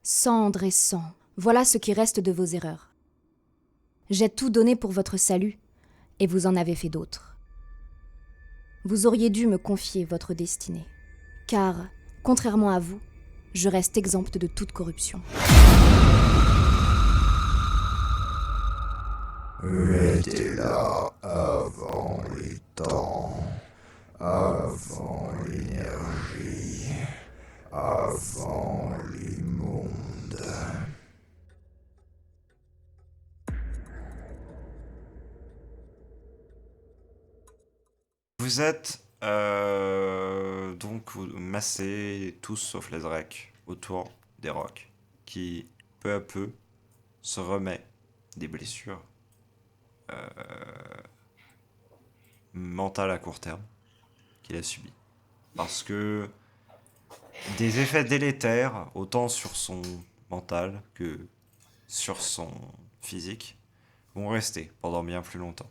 Cendre et sang, voilà ce qui reste de vos erreurs. J'ai tout donné pour votre salut, et vous en avez fait d'autres. Vous auriez dû me confier votre destinée, car, contrairement à vous, je reste exempte de toute corruption. J'étais là avant les temps, avant l'énergie, avant les mondes. Vous êtes donc massés tous sauf les Drake autour des rocs qui peu à peu se remet des blessures mentales à court terme qu'il a subies. Parce que des effets délétères, autant sur son mental que sur son physique, vont rester pendant bien plus longtemps.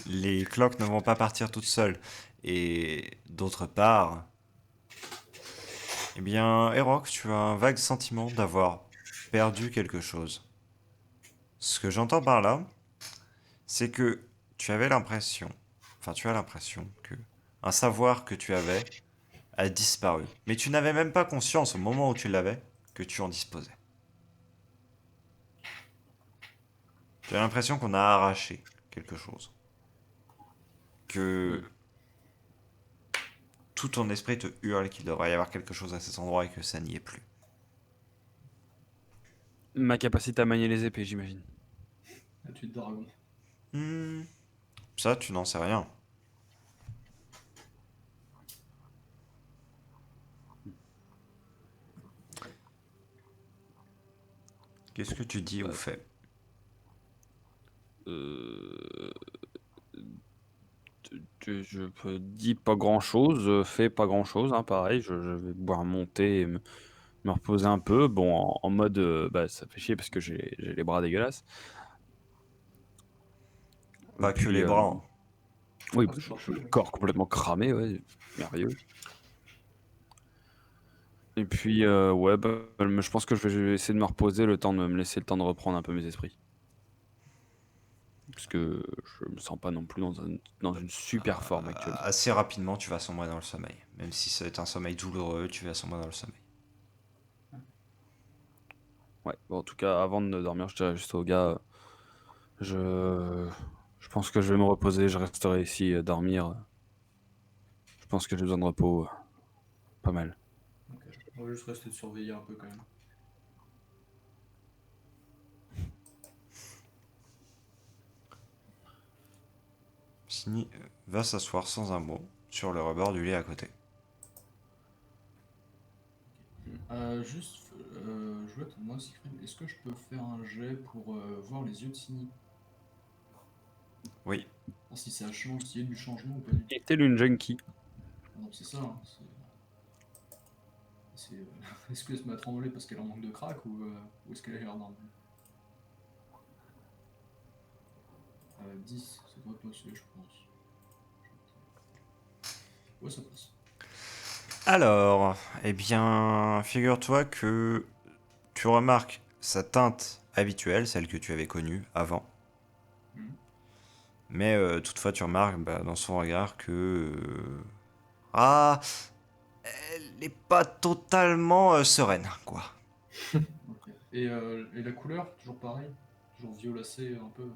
Les cloques ne vont pas partir toutes seules. Et d'autre part, eh bien, Erok, tu as un vague sentiment d'avoir perdu quelque chose. Ce que j'entends par là, c'est que tu avais l'impression, tu as l'impression que un savoir que tu avais a disparu. Mais tu n'avais même pas conscience au moment où tu l'avais que tu en disposais. Tu as l'impression qu'on a arraché quelque chose. Que tout ton esprit te hurle qu'il devrait y avoir quelque chose à cet endroit et que ça n'y est plus. Ma capacité à manier les épées, j'imagine. La tuile de dragon. Ça, tu n'en sais rien. Qu'est-ce que tu dis ou fais? Je dis pas grand-chose, fais pas grand-chose, hein, pareil, je vais pouvoir monter et me reposer un peu, bon, en mode, ça fait chier parce que j'ai les bras dégueulasses. Pas Et que puis, les bras. Hein. oui, Ah, c'est je parfait, le corps complètement cramé, ouais, merveilleux. Et puis, ouais, je pense que je vais essayer de me reposer, le temps de me laisser le temps de reprendre un peu mes esprits. Parce que je me sens pas non plus dans une super forme actuellement. Assez rapidement, tu vas sombrer dans le sommeil. Même si c'est un sommeil douloureux, tu vas sombrer dans le sommeil. Ouais, bon, en tout cas, avant de dormir, je dirais juste au gars, je pense que je vais me reposer, je resterai ici dormir. Je pense que j'ai besoin de repos, pas mal. Ok. On va juste rester de surveiller un peu quand même. Sini va s'asseoir sans un mot sur le rebord du lit à côté. Juste, je voulais te demander, Siegfried, est-ce que je peux faire un jet pour voir les yeux de Sini? Oui. Voir si ça change, s'il y a du changement ou pas du tout. Et telle une junkie. Non, c'est ça, hein, est-ce qu'elle se met à trembler parce qu'elle en manque de crack ou est-ce qu'elle a l'air normale? 10, ça devrait passer, je pense. Ouais, ça passe. Alors, eh bien, figure-toi que tu remarques sa teinte habituelle, celle que tu avais connue avant. Mais toutefois, tu remarques dans son regard que... elle n'est pas totalement sereine, quoi. Ok. Et la couleur, toujours pareil? Toujours violacé un peu?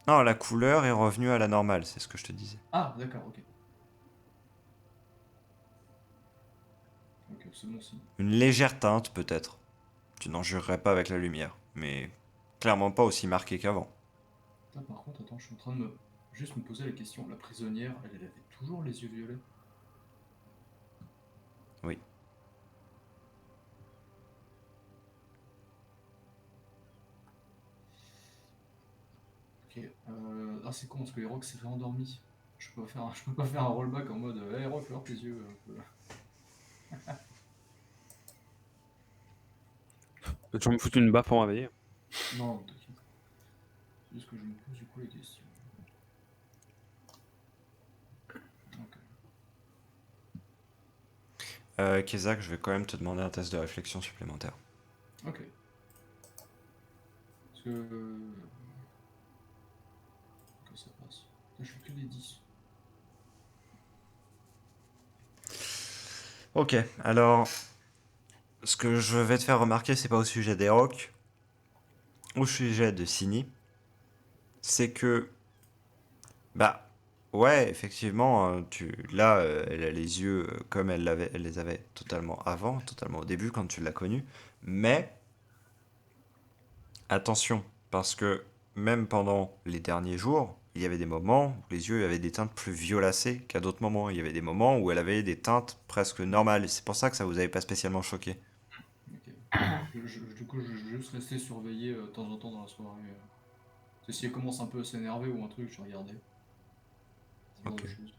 Non, la couleur est revenue à la normale, c'est ce que je te disais. Ah, d'accord, ok. Ok, c'est bon signe. Une légère teinte, peut-être. Tu n'en jurerais pas avec la lumière, mais clairement pas aussi marquée qu'avant. Putain, par contre, attends, je suis en train de juste me poser la question. La prisonnière, elle avait toujours les yeux violets? Oui. Ok. Ah, c'est con parce que Herok s'est réendormi. Je peux pas faire un rollback en mode hey, Herok, ferme tes yeux un peu. Tu vas toujours me foutre une baffe pour m'éveiller. Non, t'inquiète. C'est juste que je me pose du coup la question. Ok. Kezak, je vais quand même te demander un test de réflexion supplémentaire. Ok. Parce que ça passe. Là, je fais que des 10. Ok, alors, ce que je vais te faire remarquer, c'est pas au sujet des rocs, au sujet de Sini, c'est que, bah, ouais, effectivement, là, elle a les yeux comme elle les avait totalement avant, totalement au début, quand tu l'as connue, mais attention, parce que même pendant les derniers jours, il y avait des moments où les yeux avaient des teintes plus violacées qu'à d'autres moments. Il y avait des moments où elle avait des teintes presque normales. Et c'est pour ça que ça vous avait pas spécialement choqué. Ok. Du coup, je vais juste rester surveiller de temps en temps dans la soirée. Parce que si elle commence un peu à s'énerver ou un truc, je vais regarder. Ce genre Ok. de choses.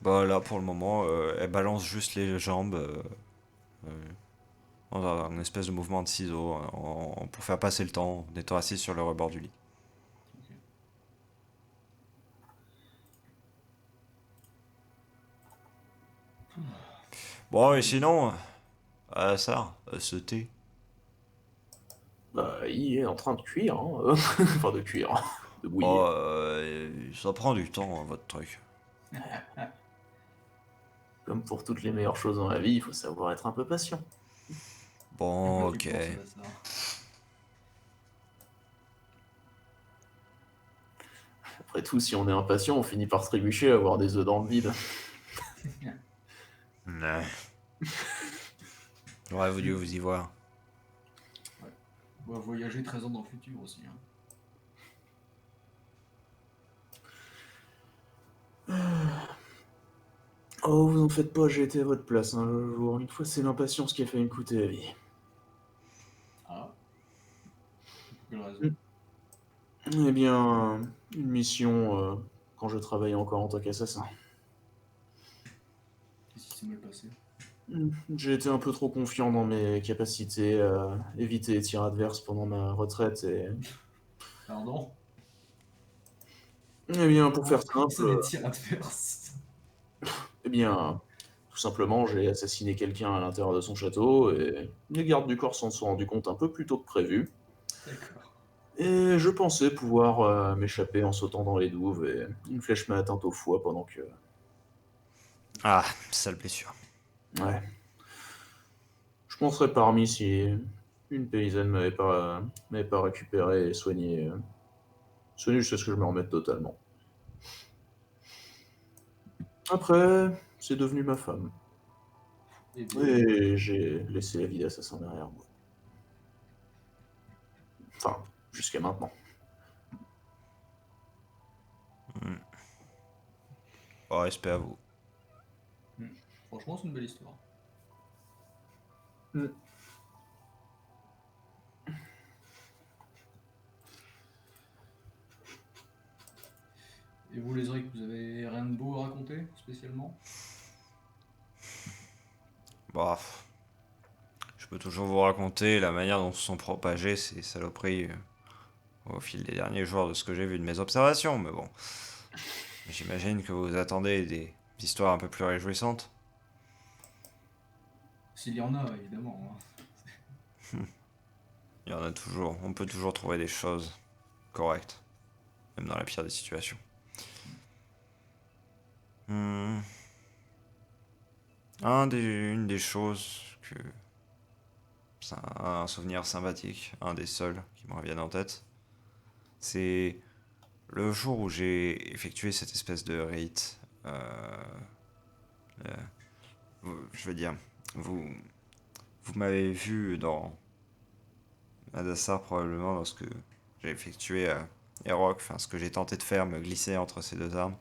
Bah là, pour le moment, elle balance juste les jambes dans un espèce de mouvement de ciseaux pour faire passer le temps en étant assise sur le rebord du lit. Ok. Bon, et Bon, sinon, ça, ce thé. Bah, il est en train de cuire, hein. Enfin, de cuire, de bouillir. Oh, ça prend du temps, hein, votre truc. Comme pour toutes les meilleures choses dans la vie, il faut savoir être un peu patient. Bon, pourquoi tu ok. pensais à ça? Après tout, si on est impatient, on finit par se trébucher à avoir des œufs dans le vide. Ouais. J'aurais voulu vous y voir. Ouais. On va voyager 13 ans dans le futur aussi. Hein. Oh, vous en faites pas, j'ai été à votre place un jour. Une fois, c'est l'impatience qui a failli me coûter la vie. Ah, pour quelle raison? Eh bien, une mission quand je travaillais encore en tant qu'assassin. Qu'est-ce qui s'est mal passé? J'ai été un peu trop confiant dans mes capacités à éviter les tirs adverses pendant ma retraite et... Pardon? Eh bien, pour faire Comment ça, des simple, tirs adverses? eh bien, tout simplement, j'ai assassiné quelqu'un à l'intérieur de son château et les gardes du corps s'en sont rendus compte un peu plus tôt que prévu. D'accord. Et je pensais pouvoir m'échapper en sautant dans les douves et une flèche m'a atteint au foie pendant que... Ah, sale blessure. Ouais. Je m'en serais pas remis si une paysanne m'avait pas récupéré et soigné. Soigné jusqu'à ce que je me remette totalement. Après, c'est devenu ma femme. Eh bien, Et j'ai laissé la vie d'assassin derrière moi. Enfin, jusqu'à maintenant. Oh, respect à vous. franchement, c'est une belle histoire. Mm. Et vous, les Rick, vous avez rien de beau à raconter, spécialement? Bah, je peux toujours vous raconter la manière dont se sont propagées ces saloperies au fil des derniers jours de ce que j'ai vu de mes observations, mais bon. J'imagine que vous attendez des histoires un peu plus réjouissantes. S'il y en a, évidemment. Hein. Il y en a toujours. On peut toujours trouver des choses correctes, même dans la pire des situations. Hmm. Une des choses que... C'est un souvenir sympathique, un des seuls qui me reviennent en tête, c'est le jour où j'ai effectué cette espèce de rite. Euh, je veux dire, vous, vous m'avez vu dans Adassar probablement lorsque j'ai effectué Erok, enfin ce que j'ai tenté de faire, me glisser entre ces deux armes.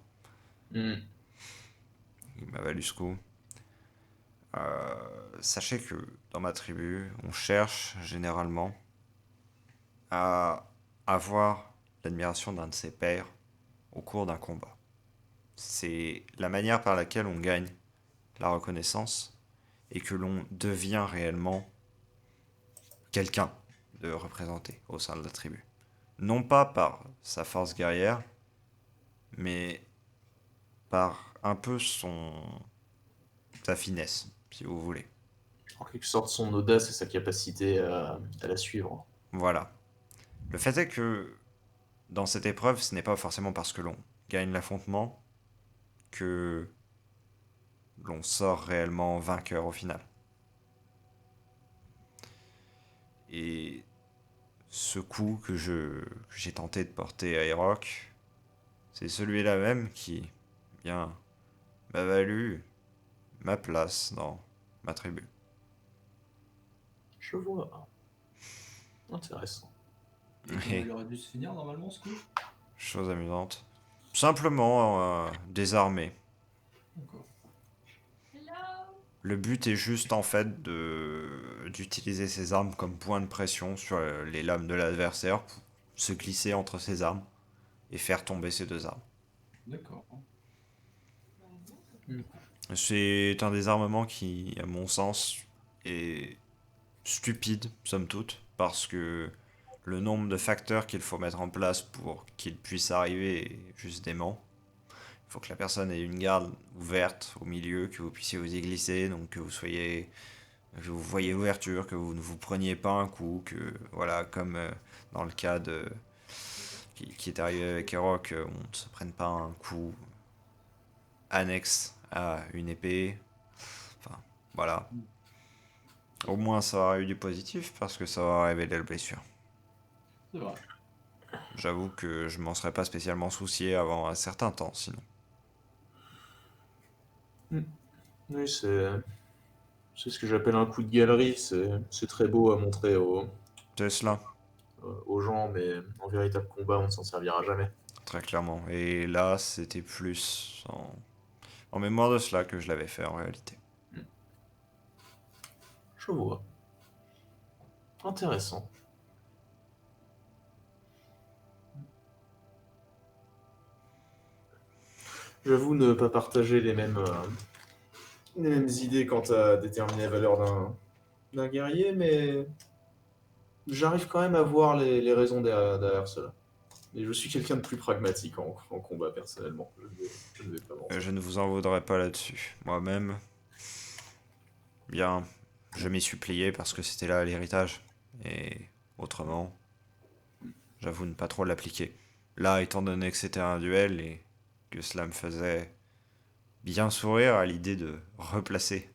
Mm. Il m'a valu ce coup. Sachez que dans ma tribu, on cherche généralement à avoir l'admiration d'un de ses pairs au cours d'un combat. C'est la manière par laquelle on gagne la reconnaissance et que l'on devient réellement quelqu'un de représenté au sein de la tribu. Non pas par sa force guerrière, mais par un peu sa finesse, si vous voulez. en quelque sorte son audace et sa capacité à la suivre. Voilà. Le fait est que dans cette épreuve, ce n'est pas forcément parce que l'on gagne l'affrontement que l'on sort réellement vainqueur au final. Et ce coup que j'ai tenté de porter à Eroc, c'est celui-là même qui, bien, m'a valu ma place dans ma tribu. Je vois. Intéressant. Et comment Et il aurait dû se finir normalement ce coup? chose amusante. Simplement désarmé. D'accord. Le but est juste en fait d'utiliser ses armes comme point de pression sur les lames de l'adversaire pour se glisser entre ses armes et faire tomber ses deux armes. D'accord. C'est un désarmement qui, à mon sens, est stupide, somme toute, parce que le nombre de facteurs qu'il faut mettre en place pour qu'il puisse arriver est juste dément. Il faut que la personne ait une garde ouverte au milieu, que vous puissiez vous y glisser, donc que vous voyez l'ouverture, que vous ne vous preniez pas un coup, que voilà, comme dans le cas qui est arrivé avec Erok, on ne se prenne pas un coup annexe à une épée. Enfin, voilà. Au moins ça aurait eu du positif parce que ça aurait révélé la blessure. C'est vrai. J'avoue que je m'en serais pas spécialement soucié avant un certain temps, sinon. Oui, c'est ce que j'appelle un coup de galerie. C'est très beau à montrer C'est cela, aux gens, mais en véritable combat, on ne s'en servira jamais. très clairement. Et là, c'était plus en mémoire de cela que je l'avais fait en réalité. Je vois. Intéressant. J'avoue ne pas partager les mêmes idées quant à déterminer la valeur d'un guerrier, mais j'arrive quand même à voir les raisons derrière cela. Et je suis quelqu'un de plus pragmatique en combat, personnellement. Je ne vais pas mentir. Je ne vous en voudrais pas là-dessus. Moi-même, bien, je m'y suis plié parce que c'était là l'héritage. Et autrement, j'avoue ne pas trop l'appliquer. Là, étant donné que c'était un duel et que cela me faisait bien sourire à l'idée de replacer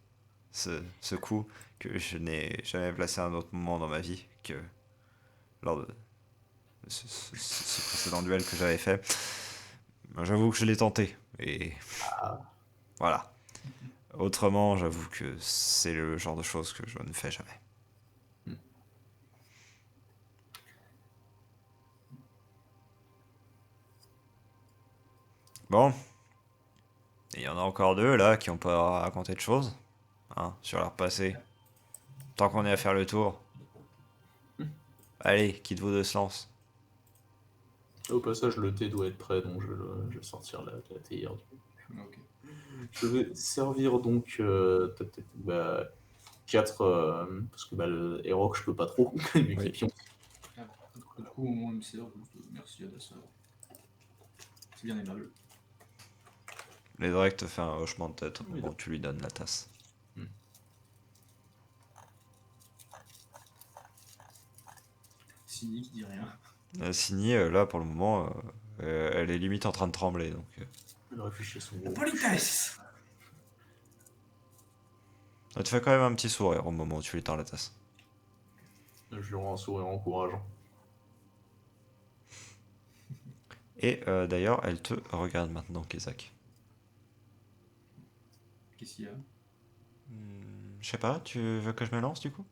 ce coup que je n'ai jamais placé à un autre moment dans ma vie que lors de ce précédent duel que j'avais fait. J'avoue que je l'ai tenté. Et voilà. Autrement, j'avoue que c'est le genre de choses que je ne fais jamais. Bon. Il y en a encore deux là qui ont pas raconté de choses hein, sur leur passé. Tant qu'on est à faire le tour. Allez, qui de vous deux se lance? Au passage, le thé doit être prêt, donc je vais sortir la théière. Ok. Je vais servir donc bah, 4, parce que bah, le Herok, je peux pas trop, vu qu'il est pion. Ah, du coup, au moins, il me sert. Merci à Dassa. C'est bien aimable. Ledrek te fait un hochement de tête au Oui, moment où tu lui donnes la tasse. Sini qui dit rien. Signy, là pour le moment, elle est limite en train de trembler. Donc, Elle réfléchit à son gros. Politesse! elle te fait quand même un petit sourire au moment où tu lui tends la tasse. Je lui rends un sourire encourageant. Et d'ailleurs, elle te regarde maintenant, Kezak. Qu'est-ce qu'il y a? Je sais pas, tu veux que je me lance du coup?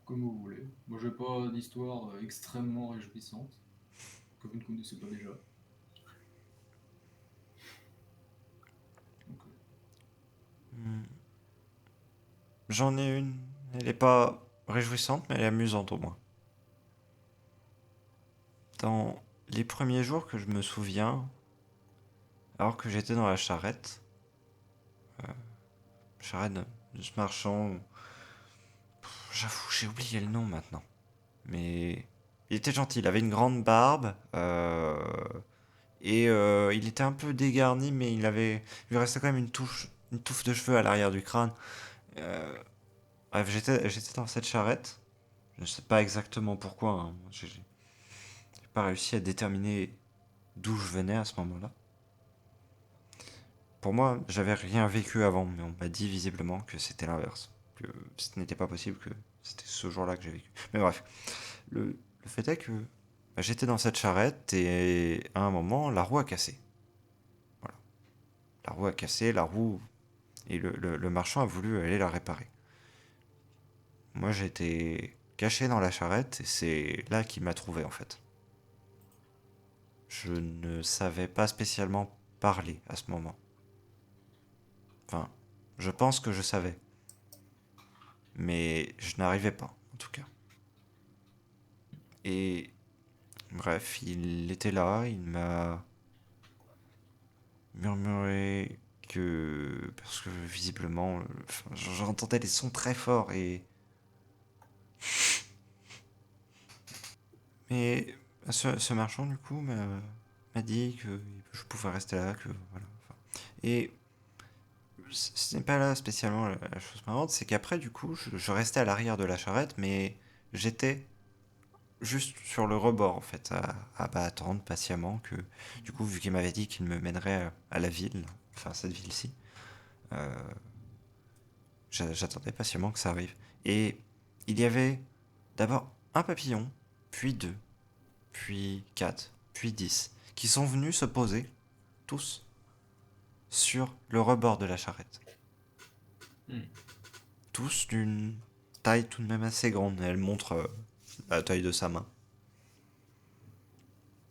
Comme vous voulez. Moi, j'ai pas d'histoire extrêmement réjouissante que vous ne connaissez pas déjà. Donc, J'en ai une. Elle est pas réjouissante, mais elle est amusante au moins. Dans les premiers jours que je me souviens, alors que j'étais dans la charrette de ce marchand, j'avoue, j'ai oublié le nom maintenant. Mais il était gentil, il avait une grande barbe, et il était un peu dégarni, mais il lui restait quand même une touffe de cheveux à l'arrière du crâne. Euh, Bref, j'étais dans cette charrette. Je ne sais pas exactement pourquoi, hein. J'ai pas réussi à déterminer d'où je venais à ce moment-là. Pour moi, j'avais rien vécu avant, mais on m'a dit visiblement que c'était l'inverse. Que ce n'était pas possible, que c'était ce jour-là que j'ai vécu. Mais bref, le fait est que bah, j'étais dans cette charrette et à un moment, la roue a cassé. Voilà. La roue a cassé, la roue. Et le marchand a voulu aller la réparer. Moi, j'étais caché dans la charrette et c'est là qu'il m'a trouvé en fait. Je ne savais pas spécialement parler à ce moment. Enfin, je pense que je savais, mais je n'arrivais pas, en tout cas. Et bref, il était là, il m'a murmuré que... Parce que visiblement, enfin, j'entendais des sons très forts et... Mais ce marchand, du coup, m'a dit que je pouvais rester là, que voilà. Enfin, et ce n'est pas là spécialement la chose marrante, c'est qu'après, du coup, je restais à l'arrière de la charrette, mais j'étais juste sur le rebord, en fait, à attendre patiemment que, du coup, vu qu'il m'avait dit qu'il me mènerait à la ville, enfin, cette ville-ci, euh, j'attendais patiemment que ça arrive. Et il y avait d'abord un papillon, puis deux, puis 4, puis 10, qui sont venus se poser, tous, sur le rebord de la charrette. Hmm. Tous d'une taille tout de même assez grande. Elle montre la taille de sa main.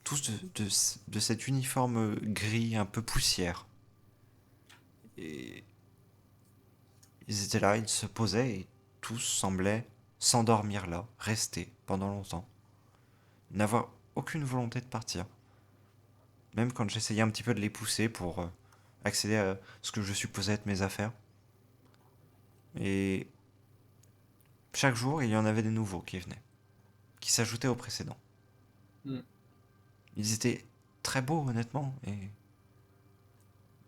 Tous de cet uniforme gris un peu poussière. Et ils étaient là, ils se posaient et tous semblaient s'endormir là, rester pendant longtemps. N'avoir aucune volonté de partir. Même quand j'essayais un petit peu de les pousser pour accéder à ce que je supposais être mes affaires. Et chaque jour, il y en avait des nouveaux qui venaient, qui s'ajoutaient aux précédents. Hmm. Ils étaient très beaux, honnêtement, et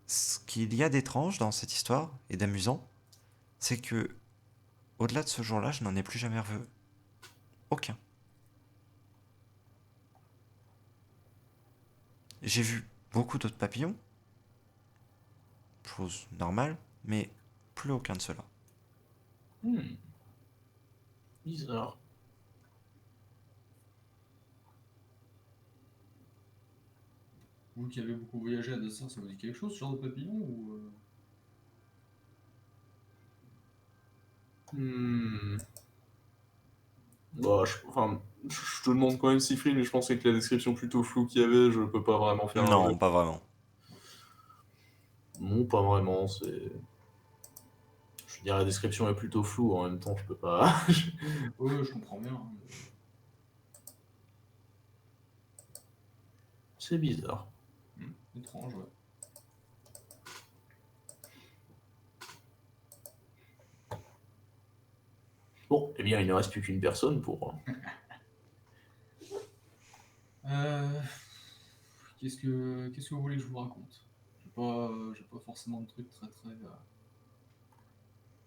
ce qu'il y a d'étrange dans cette histoire, et d'amusant, c'est que, au-delà de ce jour-là, je n'en ai plus jamais revu aucun. J'ai vu beaucoup d'autres papillons, chose normale, mais plus aucun de ceux-là. Hmm. Bizarre. Vous qui avez beaucoup voyagé à Dessert, ça vous dit quelque chose, ce genre de papillon ou Hmm. Bah, enfin, je te demande quand même Sifri, mais je pensais que la description plutôt floue qu'il y avait, je peux pas vraiment faire un jeu. Non, pas vraiment. Non, pas vraiment, c'est... Je veux dire, la description est plutôt floue, en même temps, je peux pas... Ouais, je comprends bien, hein, C'est bizarre. étrange, ouais. Bon, eh bien, il ne reste plus qu'une personne pour... Euh, qu'est-ce que vous voulez que je vous raconte? J'ai pas forcément de trucs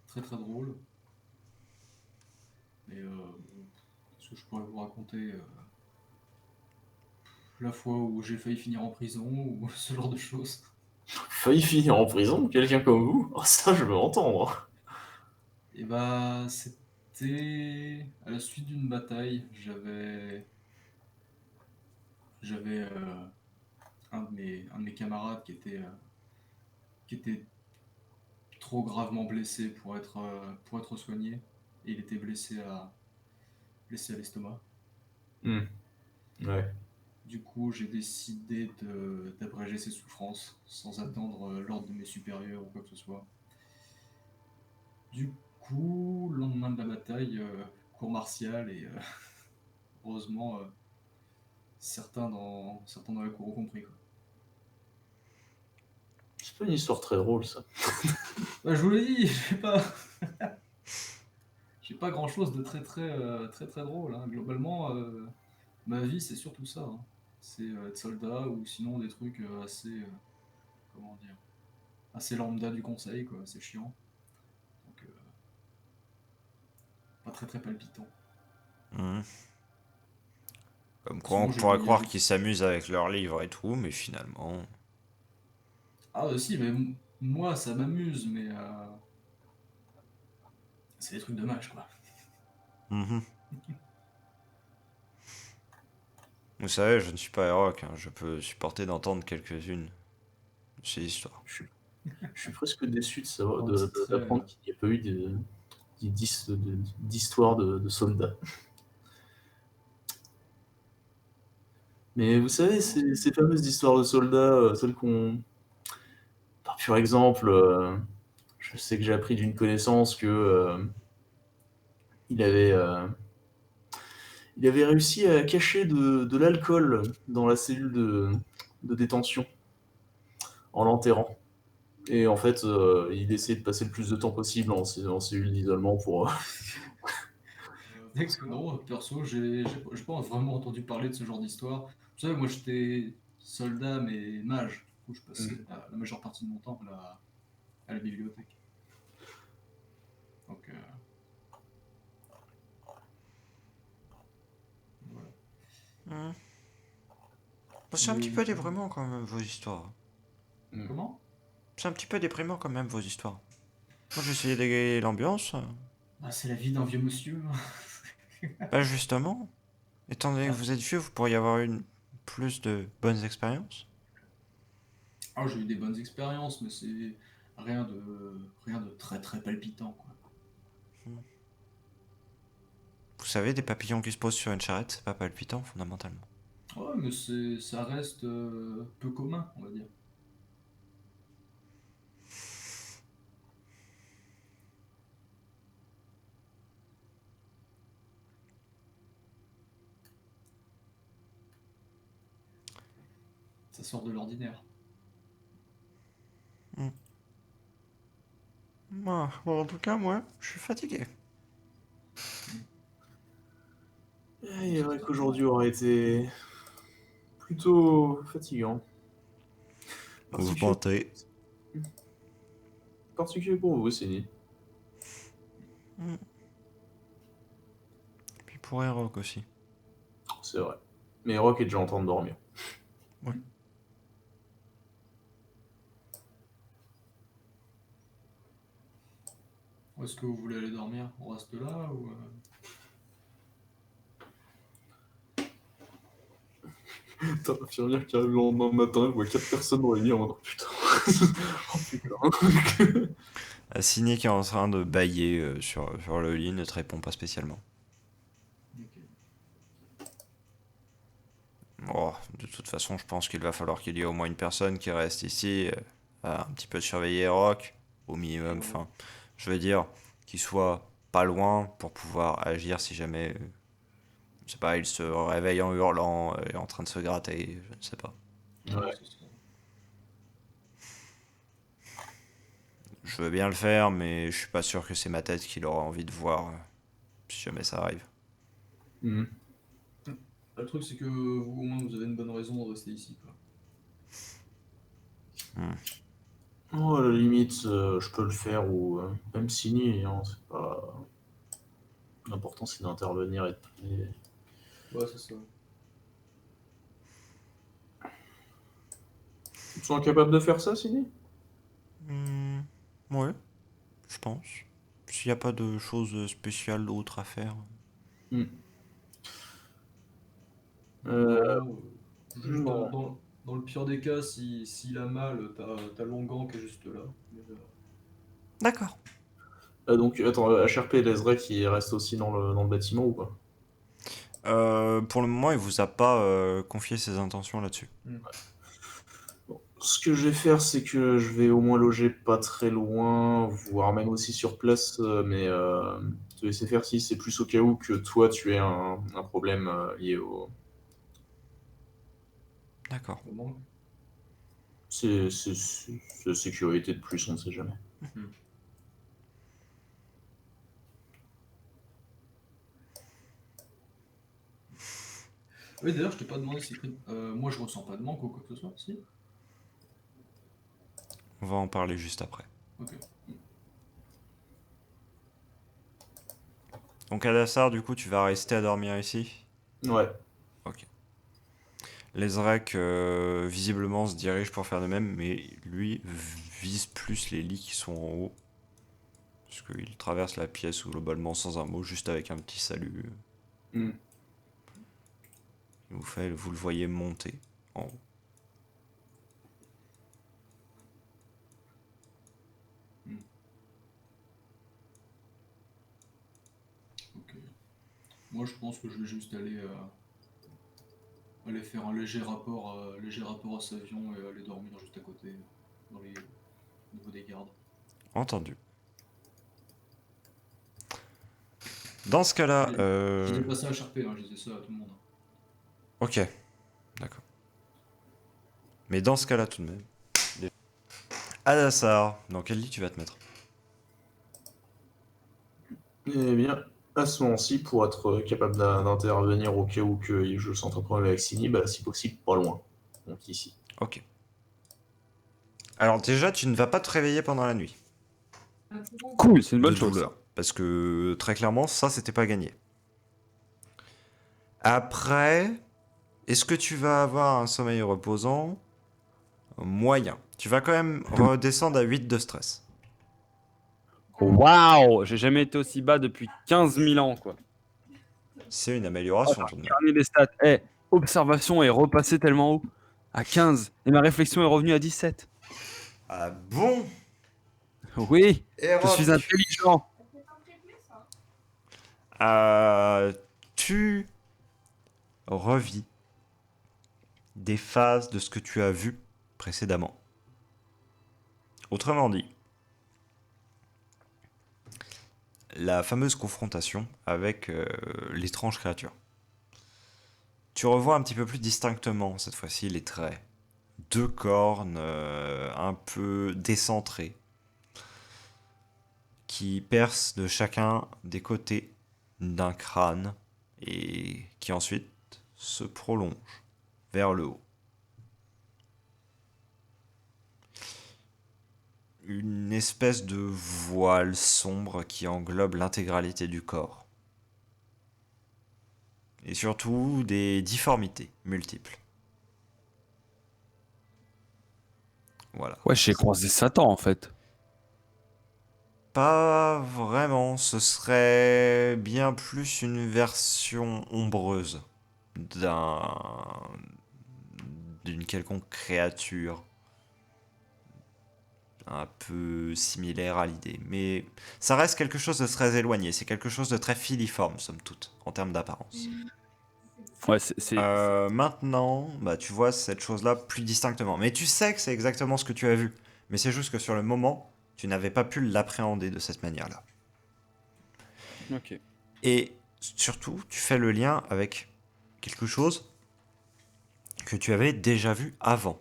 très drôles. Mais qu'est-ce que je pourrais vous raconter? La fois où j'ai failli finir en prison ou ce genre de choses. Failli finir en prison, quelqu'un comme vous? Oh, ça, je veux entendre. Et bah, c'était à la suite d'une bataille. J'avais un de mes camarades qui était trop gravement blessé pour être soigné. Et il était blessé à l'estomac. Hmm. Ouais. Du coup, j'ai décidé d'abréger ses souffrances sans attendre l'ordre de mes supérieurs ou quoi que ce soit. Du coup, le lendemain de la bataille, cour martiale et heureusement, certains dans la cour ont compris. Quoi. C'est pas une histoire très drôle, ça. Bah, je vous l'ai dit, j'ai pas grand chose de très drôle. Hein. Globalement, ma vie c'est surtout ça. Hein. C'est être soldat ou sinon des trucs comment dire, assez lambda du conseil, quoi. C'est chiant. Donc, très très palpitant. Mhm. Comme quoi, Souvent, on j'ai pourrait des... croire qu'ils s'amusent avec leurs livres et tout, mais finalement... Ah, si, mais moi, ça m'amuse, mais c'est des trucs de mage, quoi. Mhm. Vous savez, je ne suis pas Eroc, hein, je peux supporter d'entendre quelques-unes de ces histoires. Je suis, je suis presque déçu de savoir, Oh, c'est très... d'apprendre qu'il n'y a pas eu d'histoire de soldats. Mais vous savez, ces fameuses histoires de soldats, celles qu'on... Par pur exemple, je sais que j'ai appris d'une connaissance que il avait, euh, il avait réussi à cacher de l'alcool dans la cellule de détention en l'enterrant. Et en fait, il essayait de passer le plus de temps possible en cellule d'isolement pour... Non, perso, j'ai pas vraiment entendu parler de ce genre d'histoire. Vous savez, moi, j'étais soldat, mais mage. Du coup, je passais la majeure partie de mon temps à la bibliothèque. Donc, voilà. Mhm. C'est un petit Mais- peu déprimant quand même, vos histoires. Comment? C'est un petit peu déprimant quand même, vos histoires. Moi, j'ai essayé d'égayer l'ambiance. Ah, c'est la vie d'un vieux monsieur. Bah justement, étant donné que Ah, vous êtes vieux, vous pourriez avoir une plus de bonnes expériences. ah, j'ai eu des bonnes expériences, mais c'est rien de très très palpitant, quoi. Vous savez, des papillons qui se posent sur une charrette, c'est pas palpitant fondamentalement. Ouais, mais ça reste peu commun, on va dire. Ça sort de l'ordinaire. Bon, en tout cas, moi, je suis fatigué. Il est vrai qu'aujourd'hui aurait été plutôt fatigant. Vous Particulier, mentez. particulier pour vous, Céline. Puis pour Rock aussi. C'est vrai. Mais Rock est déjà en train de dormir. Ouais. Où est-ce que vous voulez aller dormir? On reste là ou... T'as l'infirmière qui arrive le lendemain matin, je vois 4 personnes réunies en mode oh, putain. Oh putain. Signé qui est en train de bailler sur le lit ne te répond pas spécialement. Ok. Oh, de toute façon, je pense qu'il va falloir qu'il y ait au moins une personne qui reste ici, à un petit peu surveiller Rock, au minimum. Enfin, je veux dire, qu'il soit pas loin pour pouvoir agir si jamais, je sais pas, il se réveille en hurlant et en train de se gratter, je ne sais pas. Ouais, Ouais. c'est ça. Je veux bien le faire, mais je suis pas sûr que c'est ma tête qu'il aura envie de voir si jamais ça arrive. Mhm. Le truc, c'est que vous, au moins, vous avez une bonne raison de rester ici, quoi. Oh, à la limite, je peux le faire ou même signer, hein, c'est pas... L'important c'est d'intervenir et... Ouais, c'est ça. Tu te sens capable de faire ça, signer? Hmm, ouais, je pense. S'il n'y a pas de choses spéciales d'autres à faire. Euh, Non, juste bon. dans le pire des cas, s'il a mal, t'as Longan qui est juste là. Mais, D'accord. Donc, attends, HRP et Lesray qui reste aussi dans le bâtiment ou pas? Pour le moment, il vous a pas confié ses intentions là-dessus. Bon. Ce que je vais faire, c'est que je vais au moins loger pas très loin, voire même aussi sur place, mais te laisser faire si c'est plus au cas où que toi tu aies un problème lié au... D'accord. Comment? C'est sécurité de plus, on ne sait jamais. Hmm. Oui, d'ailleurs, je t'ai pas demandé si moi je ressens pas de manque ou quoi que ce soit, si? On va en parler juste après. Ok. Donc Adassar, du coup, tu vas rester à dormir ici. Ouais. Les Zrek, visiblement, se dirigent pour faire de même, mais lui vise plus les lits qui sont en haut. Parce qu'il traverse la pièce globalement sans un mot, juste avec un petit salut. Hmm. Vous le voyez monter en haut. Ok. Moi, je pense que je vais juste aller faire un léger rapport à Savion et aller dormir juste à côté, au niveau des gardes. Entendu. Dans ce cas-là, Je disais pas ça à Sharpé, hein, je disais ça à tout le monde. ok, d'accord. Mais dans ce cas-là, tout de même. Adassar, dans quel lit tu vas te mettre? Eh bien, à ce moment-ci, pour être capable d'intervenir au cas où que je sente un problème avec Sini, bah, si possible, pas loin. Donc ici. Ok. Alors déjà, tu ne vas pas te réveiller pendant la nuit. Cool, c'est une bonne De chose. douleur. Parce que très clairement, ça, c'était pas gagné. Après, est-ce que tu vas avoir un sommeil reposant? Moyen. Tu vas quand même redescendre à 8 de stress. Waouh, j'ai jamais été aussi bas depuis 15 000 ans, quoi. C'est une amélioration tout de même. Carnet des stats. Observation est repassé tellement haut. À 15. Et ma réflexion est revenue à 17. Ah bon? Oui, je Héroc. suis intelligent. Tu revis des phases de ce que tu as vu précédemment. Autrement dit, la fameuse confrontation avec l'étrange créature. Tu revois un petit peu plus distinctement cette fois-ci les traits. Deux cornes un peu décentrées qui percent de chacun des côtés d'un crâne et qui ensuite se prolongent vers le haut. Une espèce de voile sombre qui englobe l'intégralité du corps. Et surtout des difformités multiples. Voilà. Ouais, j'ai croisé Satan, en fait. Pas vraiment, ce serait bien plus une version ombreuse d'une quelconque créature un peu similaire à l'idée. Mais ça reste quelque chose de très éloigné, c'est quelque chose de très filiforme, somme toute, en termes d'apparence. Ouais, Maintenant, bah, tu vois cette chose-là plus distinctement. Mais tu sais que c'est exactement ce que tu as vu. Mais c'est juste que sur le moment, tu n'avais pas pu l'appréhender de cette manière-là. Ok. Et surtout, tu fais le lien avec quelque chose que tu avais déjà vu avant.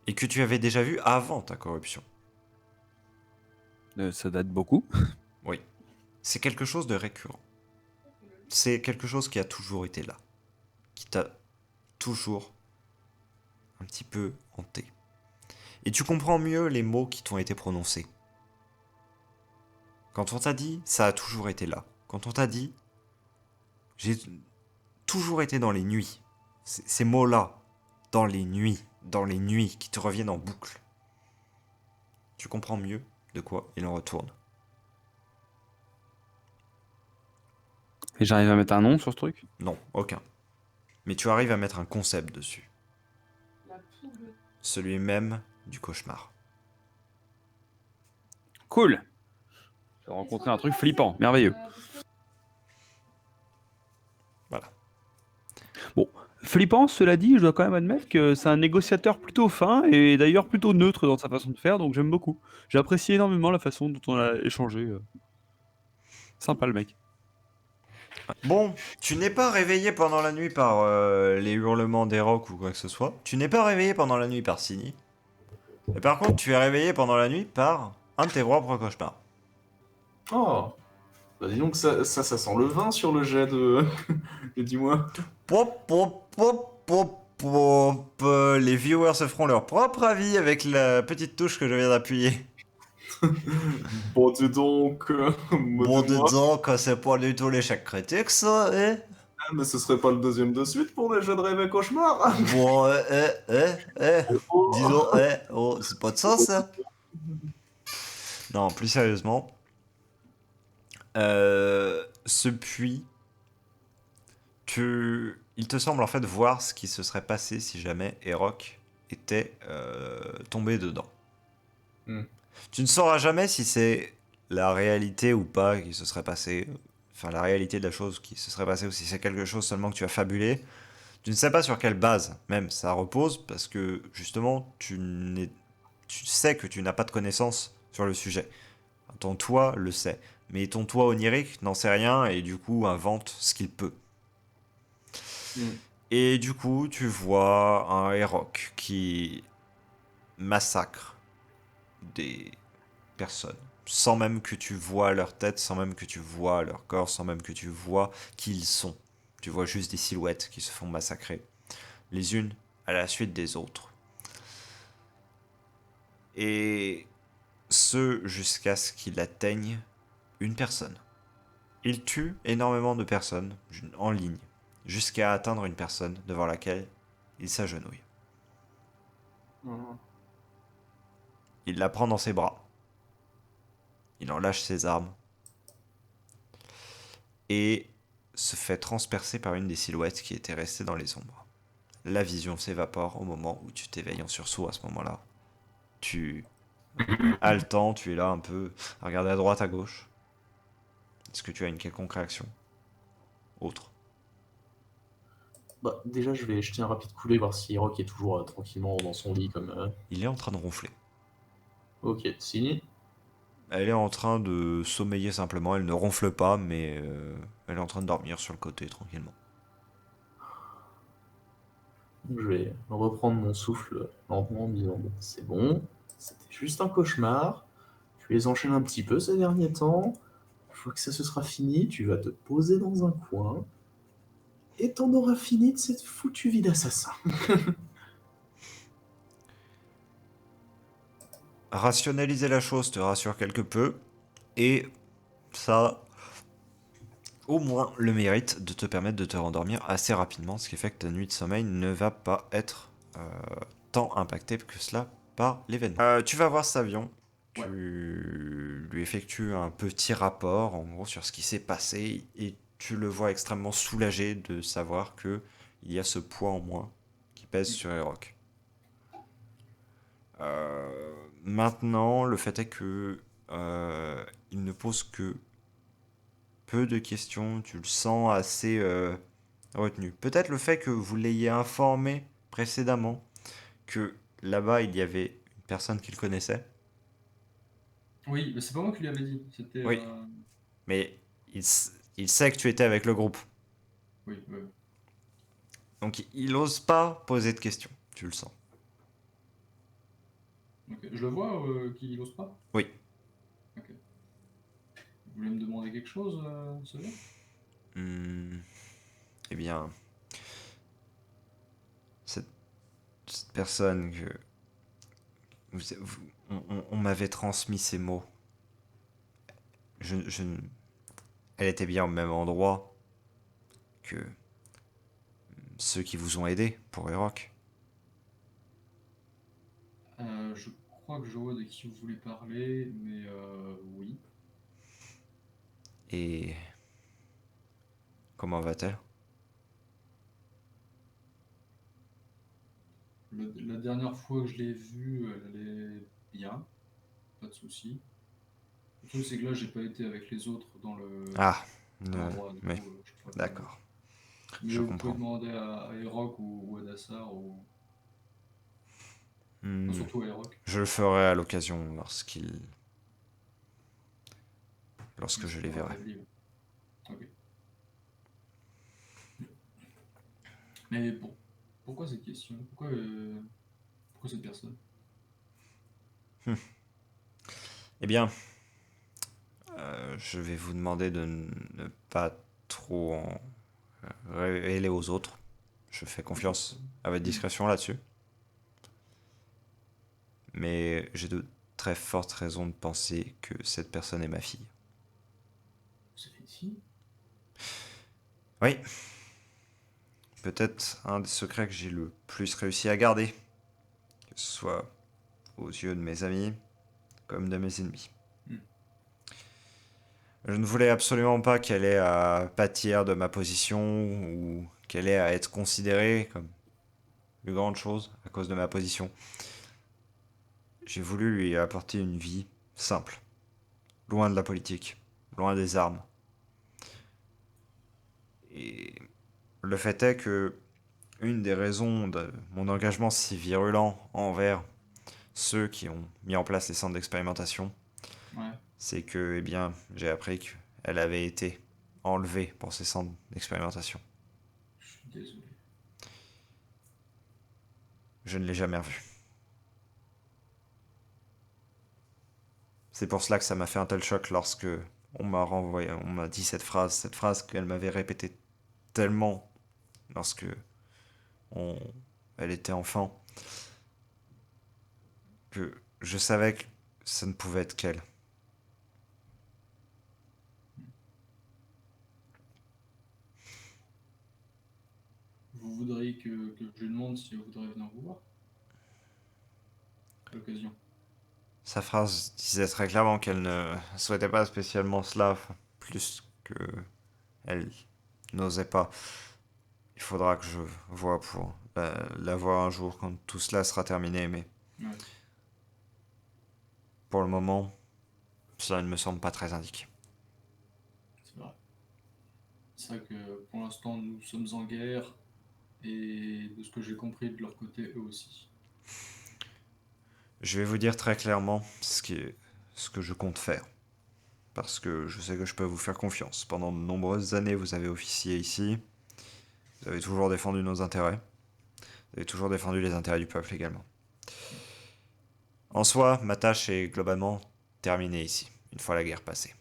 Et que tu avais déjà vu avant ta corruption. Ça date beaucoup. Oui. C'est quelque chose de récurrent. C'est quelque chose qui a toujours été là. Qui t'a toujours un petit peu hanté. Et tu comprends mieux les mots qui t'ont été prononcés. Quand on t'a dit, ça a toujours été là. Quand on t'a dit, j'ai toujours été dans les nuits. Ces mots-là, dans les nuits qui te reviennent en boucle. Tu comprends mieux de quoi il en retourne. Et j'arrive à mettre un nom sur ce truc? Non, aucun. Mais tu arrives à mettre un concept dessus. Celui même du cauchemar. Cool. J'ai rencontré un truc flippant, merveilleux. Voilà. Bon, flippant, cela dit, je dois quand même admettre que c'est un négociateur plutôt fin et d'ailleurs plutôt neutre dans sa façon de faire, donc j'aime beaucoup. J'ai apprécié énormément la façon dont on a échangé. Sympa le mec. Bon, tu n'es pas réveillé pendant la nuit par les hurlements des rocs ou quoi que ce soit. Tu n'es pas réveillé pendant la nuit par Sini. Et par contre, tu es réveillé pendant la nuit par un de tes propres cauchemars. Oh, bah dis donc, ça sent le vin sur le jet de. Dis-moi. Pop, pop, pop, pop, pop. Les viewers se feront leur propre avis avec la petite touche que je viens d'appuyer. Bon, dis donc, Bon, dis-moi. dedans, quand c'est pas du tout l'échec critique, ça, eh? Ah, mais ce serait pas le deuxième de suite pour les jeux de rêve et cauchemar. Bon, disons, oh, c'est pas de ça, ça. Non, plus sérieusement, ce puits, il te semble en fait voir ce qui se serait passé si jamais Erok était tombé dedans. Hmm. Tu ne sauras jamais si c'est la réalité ou pas qui se serait passé, enfin la réalité de la chose qui se serait passée ou si c'est quelque chose seulement que tu as fabulé. Tu ne sais pas sur quelle base même ça repose parce que justement tu sais que tu n'as pas de connaissances sur le sujet. Ton toi le sait, mais ton toi onirique n'en sait rien et du coup invente ce qu'il peut. Hmm. Et du coup, tu vois un Herok qui massacre des personnes, sans même que tu vois leur tête, sans même que tu vois leur corps, sans même que tu vois qui ils sont. Tu vois juste des silhouettes qui se font massacrer, les unes à la suite des autres. Et ce jusqu'à ce qu'il atteigne une personne. Il tue énormément de personnes en ligne, jusqu'à atteindre une personne devant laquelle il s'agenouille. Hmm. Il la prend dans ses bras. Il en lâche ses armes et se fait transpercer par une des silhouettes qui était restée dans les ombres. La vision s'évapore au moment où tu t'éveilles en sursaut à ce moment-là. Tu as le temps, tu es là un peu à regarder à droite, à gauche. Est-ce que tu as une quelconque réaction autre? Bah, déjà, je vais jeter un rapide coup d'œil voir si Rock est toujours tranquillement dans son lit comme. Il est en train de ronfler. Ok, signé. Elle est en train de sommeiller simplement, elle ne ronfle pas, mais elle est en train de dormir sur le côté tranquillement. Je vais reprendre mon souffle lentement en me disant bon, c'est bon, c'était juste un cauchemar. Tu les enchaînes un petit peu ces derniers temps. Une fois que ça se sera fini, tu vas te poser dans un coin et t'en auras fini de cette foutue vie d'assassin. Rationaliser la chose te rassure quelque peu, et ça au moins le mérite de te permettre de te rendormir assez rapidement, ce qui fait que ta nuit de sommeil ne va pas être tant impactée que cela par l'événement. Tu vas voir cet avion, Ouais. tu lui effectues un petit rapport en gros sur ce qui s'est passé et tu le vois extrêmement soulagé de savoir que il y a ce poids en moins qui pèse sur Erok. Maintenant, le fait est que il ne pose que peu de questions, tu le sens assez retenu. Peut-être le fait que vous l'ayez informé précédemment que là-bas il y avait une personne qu'il connaissait. Oui, mais c'est pas moi qui lui avais dit. C'était. Oui, mais il sait que tu étais avec le groupe. Oui, ouais. Donc il n'ose pas poser de questions, tu le sens. Ok. Je le vois qu'il ose pas. Oui. Ok. Vous voulez me demander quelque chose, ce gars? Hmm, eh bien, cette, cette personne que on m'avait transmis ces mots. Je, elle était bien au même endroit que ceux qui vous ont aidé pour Rock. Je crois que je vois de qui vous voulez parler, mais oui. Et comment va-t-elle? La dernière fois que je l'ai vue, elle allait bien, pas de souci. Le truc, c'est que là, j'ai pas été avec les autres Ah, dans l'endroit, du oui, coup, je pourrais pas vous. d'accord, Mais je vous pouvez comprends. demander à Erok ou à Dassar, enfin, Hmm, surtout à Erok, je le ferai à l'occasion lorsque il je les sera verrai. rétabli. Ouais. Ok. Mais bon, pourquoi cette question? Pourquoi cette personne? Eh bien, je vais vous demander de ne pas trop en révéler aux autres. Je fais confiance à votre discrétion là-dessus. Mais j'ai de très fortes raisons de penser que cette personne est ma fille. Vous avez une fille? Oui, peut-être un des secrets que j'ai le plus réussi à garder, que ce soit aux yeux de mes amis comme de mes ennemis. Hmm. Je ne voulais absolument pas qu'elle ait à pâtir de ma position ou qu'elle ait à être considérée comme une grande chose à cause de ma position. J'ai voulu lui apporter une vie simple, loin de la politique, loin des armes. Et le fait est que une des raisons de mon engagement si virulent envers ceux qui ont mis en place les centres d'expérimentation, Ouais, c'est que, eh bien, j'ai appris qu'elle avait été enlevée pour ces centres d'expérimentation. je suis désolé. Je ne l'ai jamais revue. C'est pour cela que ça m'a fait un tel choc lorsque on m'a renvoyé, on m'a dit cette phrase qu'elle m'avait répétée tellement lorsque on, elle était enfant, que je savais que ça ne pouvait être qu'elle. Vous voudriez que je lui demande si elle voudrait venir vous voir? À l'occasion. Sa phrase disait très clairement qu'elle ne souhaitait pas spécialement cela, plus que elle n'osait pas. Il faudra que je voie pour la voir un jour quand tout cela sera terminé, mais Ouais, pour le moment, cela ne me semble pas très indiqué. c'est vrai. C'est vrai que pour l'instant, nous sommes en guerre, et de ce que j'ai compris de leur côté, eux aussi. Je vais vous dire très clairement ce que je compte faire. Parce que je sais que je peux vous faire confiance. Pendant de nombreuses années, vous avez officié ici. Vous avez toujours défendu nos intérêts. Vous avez toujours défendu les intérêts du peuple également. En soi, ma tâche est globalement terminée ici, une fois la guerre passée.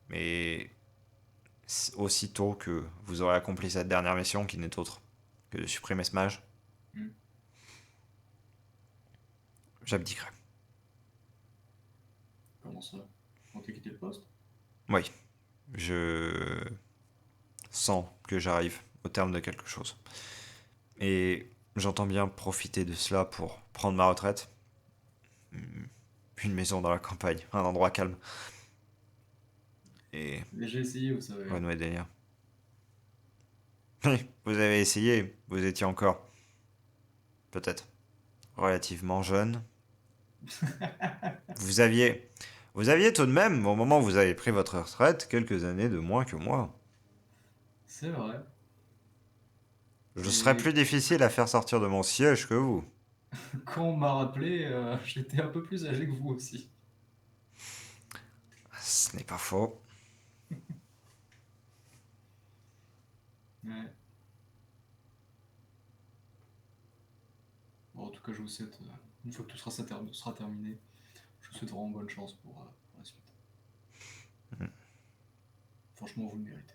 Mais aussitôt que vous aurez accompli cette dernière mission, qui n'est autre que de supprimer ce mage, Hmm. j'abdiquerai. Comment ça? Vous comptez quitter le poste? Oui, je sens que j'arrive au terme de quelque chose. Et j'entends bien profiter de cela pour prendre ma retraite. Une maison dans la campagne, un endroit calme. Et Mais j'ai essayé, vous savez. renouer des liens. Oui, vous avez essayé, vous étiez encore, peut-être, relativement jeune. Vous aviez, vous aviez tout de même, au moment où vous avez pris votre retraite, quelques années de moins que moi. C'est vrai. Je serais Et plus difficile à faire sortir de mon siège que vous. quand on m'a rappelé, j'étais un peu plus âgé que vous aussi. Ce n'est pas faux. Ouais. Bon, en tout cas, je vous souhaite, une fois que tout sera terminé, je vous souhaite vraiment bonne chance pour la suite. Franchement, vous le méritez.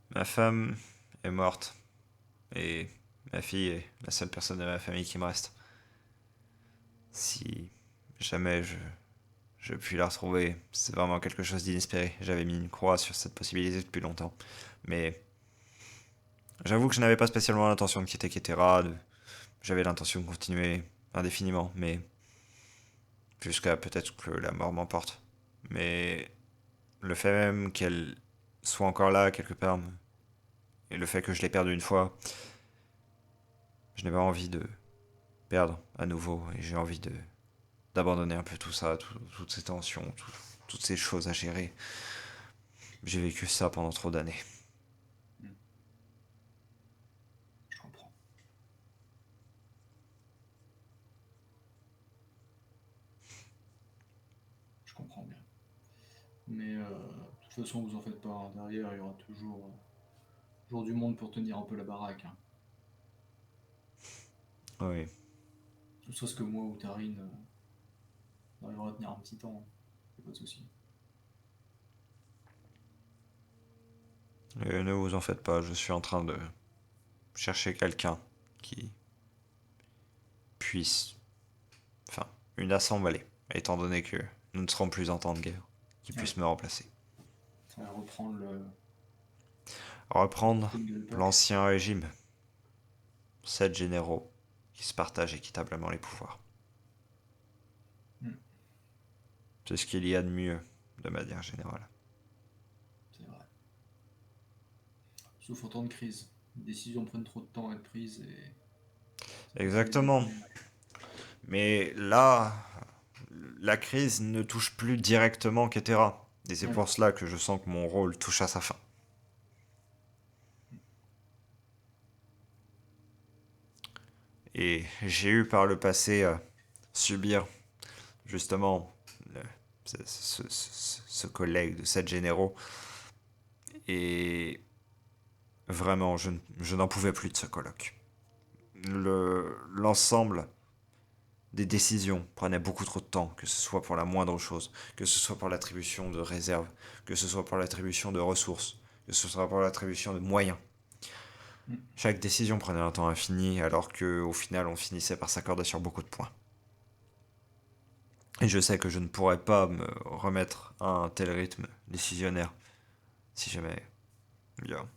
Ma femme est morte. Et ma fille est la seule personne de ma famille qui me reste. Si jamais je puis la retrouver, c'est vraiment quelque chose d'inespéré. J'avais mis une croix sur cette possibilité depuis longtemps. Mais j'avoue que je n'avais pas spécialement l'intention de quitter Ketera. J'avais l'intention de continuer indéfiniment, mais jusqu'à peut-être que la mort m'emporte. Mais le fait même qu'elle soit encore là quelque part, et le fait que je l'ai perdue une fois, je n'ai pas envie de perdre à nouveau, et j'ai envie d'abandonner un peu tout ça, toutes ces tensions, toutes ces choses à gérer. J'ai vécu ça pendant trop d'années. Je comprends. Je comprends bien. Mais de toute façon, vous en faites pas, hein. Derrière, il y aura toujours du monde pour tenir un peu la baraque, hein. Oui. Ne serait-ce que moi ou Tarine, on arrivera à tenir un petit temps, hein. Y a pas de souci. Ne vous en faites pas, je suis en train de chercher quelqu'un qui puisse... Enfin, une assemblée, étant donné que nous ne serons plus en temps de guerre, qui puisse me remplacer. Ça va reprendre le Reprendre truc de l'époque. l'ancien régime. 7 généraux qui se partagent équitablement les pouvoirs. Hmm. C'est ce qu'il y a de mieux, de manière générale. C'est vrai. Sauf en temps de crise. Les décisions prennent trop de temps à être prises et... Exactement. Mais là, la crise ne touche plus directement Ketera. Et c'est Ouais. pour cela que je sens que mon rôle touche à sa fin. Et j'ai eu par le passé subir justement ce collègue de 7 généraux. Et vraiment, je n'en pouvais plus de ce colloque. L'ensemble des décisions prenait beaucoup trop de temps, que ce soit pour la moindre chose, que ce soit pour l'attribution de réserves, que ce soit pour l'attribution de ressources, que ce soit pour l'attribution de moyens. Chaque décision prenait un temps infini, alors qu'au final, on finissait par s'accorder sur beaucoup de points. Et je sais que je ne pourrais pas me remettre à un tel rythme décisionnaire si jamais bien,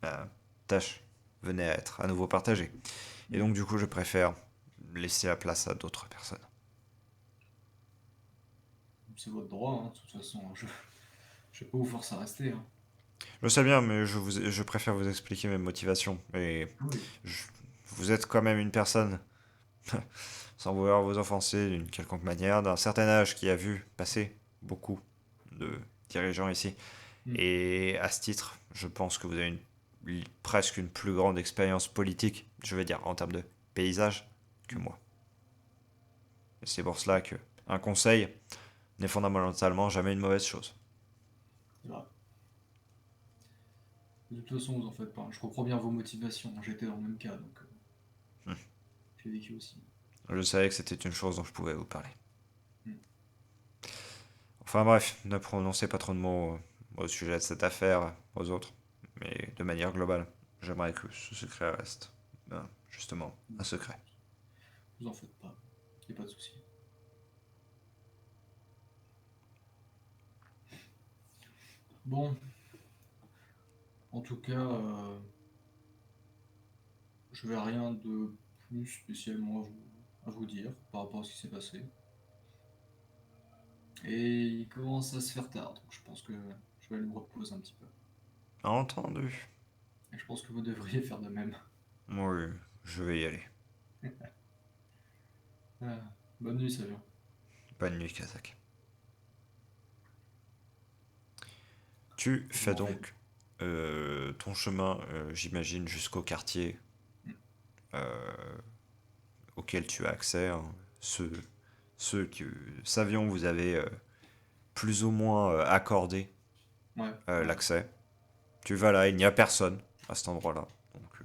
la tâche venait à être à nouveau partagée. Et donc, du coup, je préfère laisser la place à d'autres personnes. C'est votre droit, hein, de toute façon. Je vais pas vous forcer à rester. Hein. Je sais bien, mais je préfère vous expliquer mes motivations. Et Oui. vous êtes quand même une personne, sans vouloir vous offenser d'une quelconque manière, d'un certain âge qui a vu passer beaucoup de dirigeants ici. Et à ce titre, je pense que vous avez presque une plus grande expérience politique, je veux dire en termes de paysage, que moi. Et c'est pour cela que un conseil n'est fondamentalement jamais une mauvaise chose. C'est vrai. De toute façon, vous en faites pas. Je comprends bien vos motivations. J'étais dans le même cas, donc j'ai vécu aussi. Je savais que c'était une chose dont je pouvais vous parler. Hmm. Enfin bref, ne prononcez pas trop de mots au sujet de cette affaire aux autres, mais de manière globale, j'aimerais que ce secret reste, justement, un secret. Vous en faites pas. Y a pas de souci. Bon. En tout cas, je vais rien de plus spécialement à vous dire par rapport à ce qui s'est passé. Et il commence à se faire tard, donc je pense que je vais aller me reposer un petit peu. Entendu. Et je pense que vous devriez faire de même. Oui, je vais y aller. Bonne nuit, Savien. Bonne nuit, Kazak. Tu fais m'en vais. donc ton chemin, j'imagine, jusqu'au quartier auquel tu as accès. Hein. Ceux que Savion vous avez plus ou moins accordé Ouais. l'accès. Tu vas là, il n'y a personne à cet endroit-là. Donc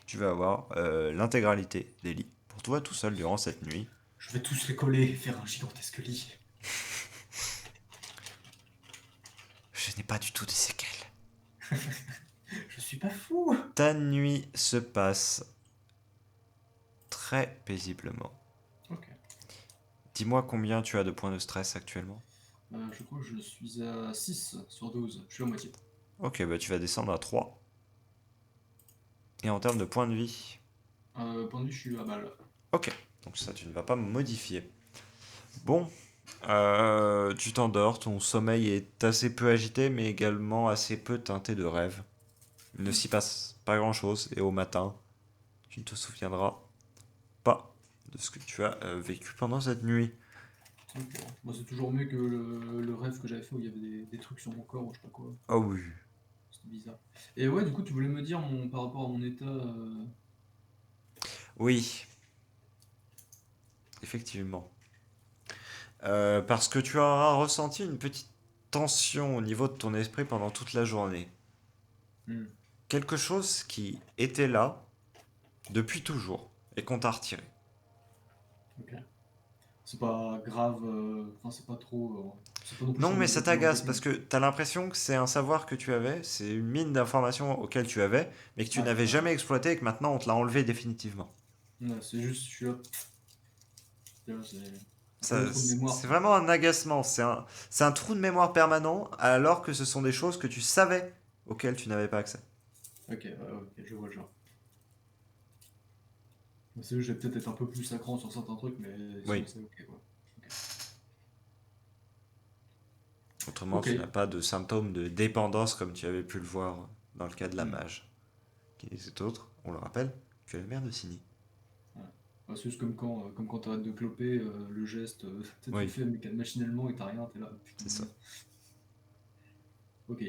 tu vas avoir l'intégralité des lits pour toi tout seul durant cette nuit. Je vais tous les coller et faire un gigantesque lit. Je n'ai pas du tout de séquelles. Je suis pas fou. Ta nuit se passe très paisiblement. Ok. Dis-moi combien tu as de points de stress actuellement. Je crois que je suis à 6 sur 12. Je suis à moitié. Ok, bah tu vas descendre à 3. Et en termes de points de vie. Point de vue, je suis à balle. Ok, donc ça tu ne vas pas modifier. Bon, tu t'endors, ton sommeil est assez peu agité mais également assez peu teinté de rêve. Il ne s'y passe pas grand-chose et au matin, tu ne te souviendras pas de ce que tu as vécu pendant cette nuit. Ok. Moi, c'est toujours mieux que le rêve que j'avais fait où il y avait des trucs sur mon corps ou je sais pas quoi. Oh oui. C'était bizarre. Et ouais, du coup, tu voulais me dire par rapport à mon état. Oui. Effectivement. Parce que tu auras ressenti une petite tension au niveau de ton esprit pendant toute la journée. Quelque chose qui était là depuis toujours et qu'on t'a retiré. Ok. C'est pas grave. Enfin, c'est pas trop. C'est pas non plus Non, sur mais le ça côté t'agace embêté. parce que t'as l'impression que c'est un savoir que tu avais, c'est une mine d'informations auxquelles tu avais, mais que tu Ouais, n'avais ouais. jamais exploité et que maintenant on te l'a enlevé définitivement. Ouais, c'est juste, je suis là. Putain, c'est un Ça, peu trop de mémoire. c'est vraiment un agacement, c'est un trou de mémoire permanent, alors que ce sont des choses que tu savais auxquelles tu n'avais pas accès. Ok, ouais, ok, je vois le genre. C'est juste, je vais peut-être être un peu plus sacrant sur certains trucs, mais Oui. sinon c'est ok, quoi. Autrement, Ok. tu n'as pas de symptômes de dépendance comme tu avais pu le voir dans le cas de la Hmm. mage. Qui est cet autre, on le rappelle, tu es la mère de Sini. Ouais. Ouais, c'est juste comme quand t'arrêtes de cloper, le geste, tu le Oui, fais machinalement et t'as rien, t'es là. Putain c'est de ça. merde. Ok.